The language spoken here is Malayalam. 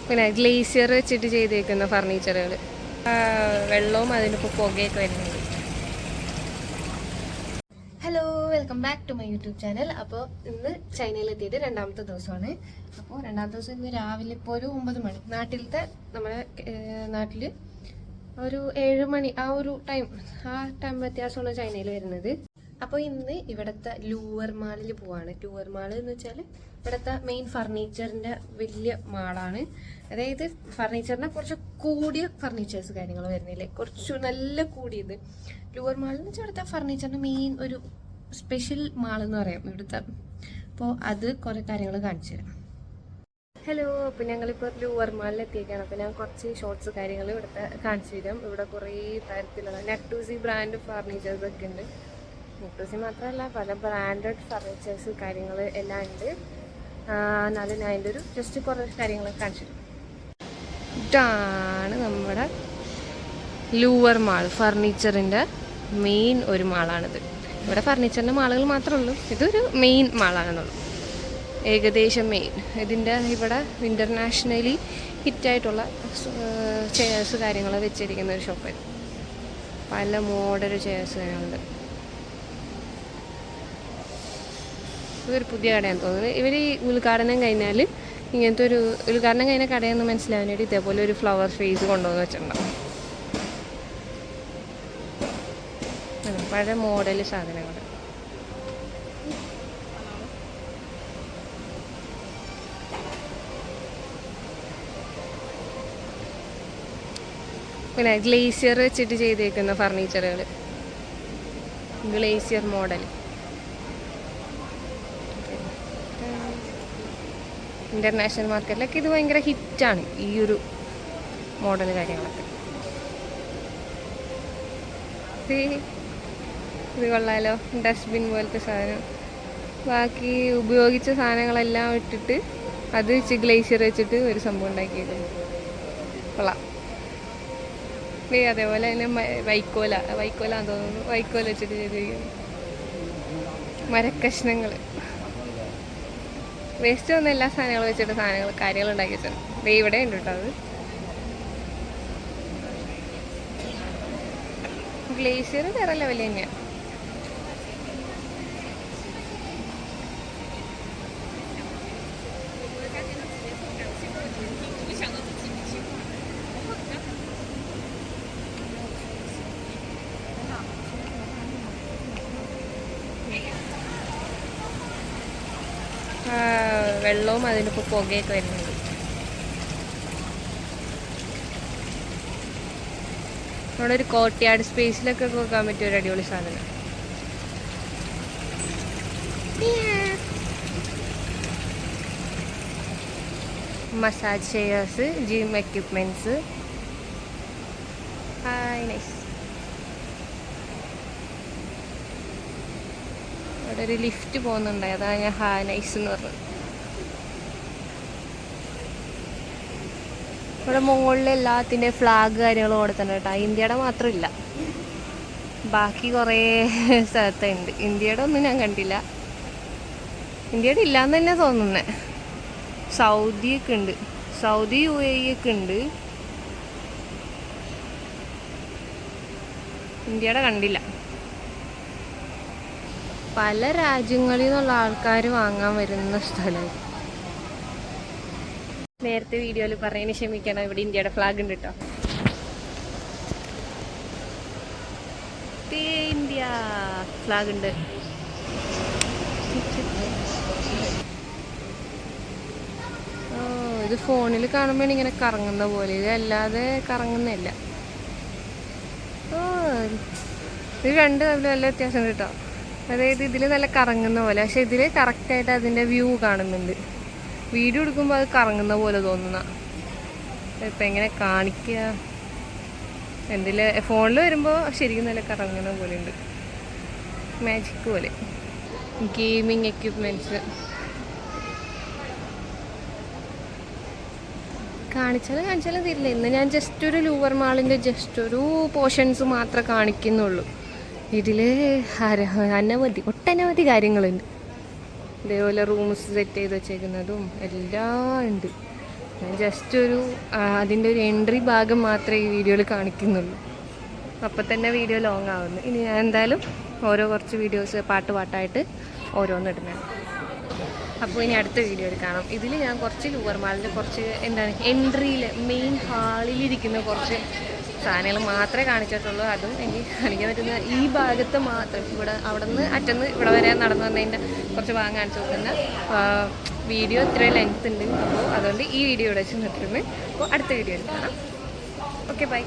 പിന്നെ ഗ്ലേസിയർ വെച്ചിട്ട് ചെയ്തേക്കുന്ന ഫർണിച്ചറുകൾ, വെള്ളവും അതിനിപ്പോൾ പുകയൊക്കെ വരുന്നുണ്ട്. Hello, welcome back to my YouTube channel. അപ്പോൾ ഇന്ന് ചൈനയിലെത്തിയിട്ട് രണ്ടാമത്തെ ദിവസമാണ്. അപ്പോൾ രണ്ടാമത്തെ ദിവസം ഇന്ന് രാവിലെ ഇപ്പോൾ ഒരു 9 മണി, നമ്മുടെ നാട്ടിൽ ഒരു 7 മണി ആ ഒരു ടൈം വ്യത്യാസമാണ് ചൈനയിൽ വരുന്നത്. അപ്പോൾ ഇന്ന് ഇവിടുത്തെ ലൂവർ മാളിൽ പോവാണ്. ലൂവർ മാൾ എന്ന് വെച്ചാൽ ഇവിടുത്തെ മെയിൻ ഫർണിച്ചറിൻ്റെ വലിയ മാളാണ്. അതായത് ഫർണിച്ചറിൻ്റെ കുറച്ച് കൂടിയ ഫർണിച്ചേഴ്സ് കാര്യങ്ങൾ വരുന്നില്ലേ, കുറച്ച് നല്ല കൂടിയത്. ലൂവർ മാൾ എന്ന് വെച്ചാൽ ഇവിടുത്തെ ഫർണിച്ചറിൻ്റെ മെയിൻ ഒരു സ്പെഷ്യൽ മാൾ എന്ന് പറയാം ഇവിടുത്തെ. അപ്പോൾ അത് കുറേ കാര്യങ്ങൾ കാണിച്ചു തരാം. ഹലോ, അപ്പോൾ ഞങ്ങളിപ്പോൾ ലൂവർ മാളിൽ എത്തിയേക്കാണ്. അപ്പോൾ ഞാൻ കുറച്ച് ഷോർട്സ് കാര്യങ്ങൾ ഇവിടുത്തെ കാണിച്ചു തരാം. ഇവിടെ കുറേ തരത്തിലുള്ള നട്ടൂസി ബ്രാൻഡ് ഫർണിച്ചേഴ്സൊക്കെ ഉണ്ട്. നട്ടൂസി മാത്രമല്ല, പല ബ്രാൻഡഡ് ഫർണിച്ചേഴ്സ് കാര്യങ്ങൾ എല്ലാം ഉണ്ട്. എന്നാലും ഞാൻ അതിൻ്റെ ഒരു ജസ്റ്റ് കുറേ കാര്യങ്ങളൊക്കെ കാണിച്ചു തരാം. ഇതാണ് നമ്മുടെ ലൂവർ മാൾ, ഫർണിച്ചറിൻ്റെ മെയിൻ ഒരു മാളാണിത്. ഇവിടെ ഫർണിച്ചറിൻ്റെ മാളുകൾ മാത്രമേ ഉള്ളൂ, ഇതൊരു മെയിൻ മാളാണെന്നുള്ളൂ. ഏകദേശം മെയിൻ ഇതിൻ്റെ ഇവിടെ ഇൻ്റർനാഷണലി ഹിറ്റായിട്ടുള്ള ചെയർസ് കാര്യങ്ങൾ വെച്ചിരിക്കുന്ന ഒരു ഷോപ്പായിരുന്നു. പല മോഡൽ ചെയർസ് കാര്യങ്ങളുണ്ട്. ഇതൊരു പുതിയ കടയാണെന്ന് തോന്നുന്നു. ഇവർ ഈ ഉദ്ഘാടനം കഴിഞ്ഞാൽ ഇങ്ങനത്തെ ഒരു ഉദ്ഘാടനം കഴിഞ്ഞ കടയെന്ന് മനസ്സിലാവാൻ വേണ്ടി ഇതേപോലെ ഒരു ഫ്ലവർ ഫേസ് കൊണ്ടുവന്ന് വെച്ചിട്ടുണ്ടാവും. പഴയ മോഡൽ സാധനങ്ങൾ. പിന്നെ ഗ്ലേസിയർ വെച്ചിട്ട് ചെയ്തേക്കുന്ന ഫർണിച്ചറുകൾ, ഗ്ലേസിയർ മോഡൽ. ഇൻ്റർനാഷണൽ മാർക്കറ്റിലൊക്കെ ഇത് ഭയങ്കര ഹിറ്റാണ്, ഈ ഒരു മോഡൽ കാര്യങ്ങളൊക്കെ. ഇത് കൊള്ളാലോ, ഡസ്റ്റ്ബിൻ പോലത്തെ സാധനം. ബാക്കി ഉപയോഗിച്ച സാധനങ്ങളെല്ലാം ഇട്ടിട്ട് അത് വെച്ച് ഗ്ലേസിയർ വെച്ചിട്ട് ഒരു സംഭവം ഉണ്ടാക്കിയേക്കുന്നു. കൊള്ളാം. അതേപോലെ തന്നെ വൈക്കോലാന്ന് തോന്നുന്നു, വൈക്കോൽ വെച്ചിട്ട് ചെയ്തിരിക്കുന്നു. മരക്കഷ്ണങ്ങൾ, വേസ്റ്റ് വന്ന എല്ലാ സാധനങ്ങളും വെച്ചിട്ട് കാര്യങ്ങൾ ഉണ്ടാക്കി വെച്ചിട്ടുണ്ട്. ഇവിടെ ഉണ്ട് കേട്ടോ. അത് ഗ്ലേസിയർ വേറെ ലെവൽ തന്നെയാണ്. വെള്ളവും അതിനിപ്പോൾ പുകയൊക്കെ വരുന്നുണ്ട്. അവിടെ ഒരു കോർട്ട്യാർഡ് സ്പേസിലൊക്കെ വെക്കാൻ പറ്റിയ ഒരു അടിപൊളി സാധനം. Massage chairs, gym equipments. Nice. അവിടെ ഒരു ലിഫ്റ്റ് പോകുന്നുണ്ടായി, അതാണ് ഞാൻ നൈസ് എന്ന് പറഞ്ഞത്. ഇവിടെ മുകളിൽ എല്ലാത്തിൻ്റെ ഫ്ലാഗ് കാര്യങ്ങളും കൊടുത്തിട്ടുണ്ട് കേട്ടോ. ഇന്ത്യയുടെ മാത്രമില്ല, ബാക്കി കുറേ സ്ഥലത്തുണ്ട്. ഇന്ത്യയുടെ ഒന്നും ഞാൻ കണ്ടില്ല. ഇന്ത്യയുടെ ഇല്ലയെന്ന് തന്നെ തോന്നുന്നത്. സൗദിയൊക്കെ ഉണ്ട്, സൗദി UAE ഒക്കെ ഉണ്ട്. ഇന്ത്യയുടെ കണ്ടില്ല. പല രാജ്യങ്ങളിൽ നിന്നുള്ള ആൾക്കാർ വാങ്ങാൻ വരുന്ന സ്ഥലം. നേരത്തെ വീഡിയോയിൽ പറയുന്നത് ക്ഷമിക്കണം, ഇവിടെ ഇന്ത്യയുടെ ഫ്ലാഗ് ഉണ്ട് കേട്ടോ. ഇന്ത്യ ഫ്ലാഗ് ഉണ്ട്. ഇത് ഫോണിൽ കാണുമ്പോൾ ഇങ്ങനെ കറങ്ങുന്ന പോലെ, ഇത് അല്ലാതെ കറങ്ങുന്നില്ല. ഇത് രണ്ട് തമ്മിൽ നല്ല വ്യത്യാസം കേട്ടോ. അതായത് ഇതിൽ നല്ല കറങ്ങുന്ന പോലെ, പക്ഷെ ഇതിൽ കറക്റ്റായിട്ട് അതിൻ്റെ വ്യൂ കാണുന്നുണ്ട്. വീഡിയോ എടുക്കുമ്പോൾ അത് കറങ്ങുന്ന പോലെ തോന്നുന്ന. ഇപ്പം എങ്ങനെ കാണിക്കുക, എന്തിൽ ഫോണിൽ വരുമ്പോൾ ശരിക്കും നല്ല കറങ്ങുന്ന പോലെ ഉണ്ട്, മാജിക് പോലെ. ഗെയിമിങ് എക്യുപ്മെൻറ്റ്സ് കാണിച്ചാലും തരില്ല. ഇന്ന് ഞാൻ ജസ്റ്റ് ഒരു ലൂവർ മാളിൻ്റെ ജസ്റ്റ് ഒരു പോർഷൻസ് മാത്രമേ കാണിക്കുന്നുള്ളൂ. ഇതിൽ ഒട്ടനവധി കാര്യങ്ങളുണ്ട്. ഇതേപോലെ റൂംസ് സെറ്റ് ചെയ്ത് വെച്ചേക്കുന്നതും എല്ലാം ഉണ്ട്. ഞാൻ ജസ്റ്റ് ഒരു അതിൻ്റെ ഒരു എൻട്രി ഭാഗം മാത്രമേ ഈ വീഡിയോയിൽ കാണിക്കുന്നുള്ളൂ. അപ്പം തന്നെ വീഡിയോ ലോങ് ആവുന്നു. ഇനി ഞാൻ എന്തായാലും കുറച്ച് വീഡിയോസ് പാട്ടായിട്ട് ഓരോന്നിടുന്നതാണ്. അപ്പോൾ ഇനി അടുത്ത വീഡിയോയിൽ കാണാം. ഇതിൽ ഞാൻ കുറച്ച് ലൂവർ മാളിൻ്റെ കുറച്ച് എൻട്രിയിൽ മെയിൻ ഹാളിലിരിക്കുന്ന കുറച്ച് സാധനങ്ങൾ മാത്രമേ കാണിച്ചിട്ടുള്ളൂ. അതും എനിക്ക് കാണിക്കാൻ പറ്റുന്ന ഈ ഭാഗത്ത് മാത്രം, അവിടെ നിന്ന് അറ്റന്ന് ഇവിടെ വരെ നടന്നു വന്നതിൻ്റെ കുറച്ച് ഭാഗം കാണിച്ചു കൊടുക്കുന്ന വീഡിയോ ഇത്രയും ലെങ്ത് ഉണ്ട്. അപ്പോൾ അതുകൊണ്ട് ഈ വീഡിയോ ഇവിടെ വെച്ച് നിർത്തുന്നു. അപ്പോൾ അടുത്ത വീഡിയോയിൽ കാണാം. Okay, by.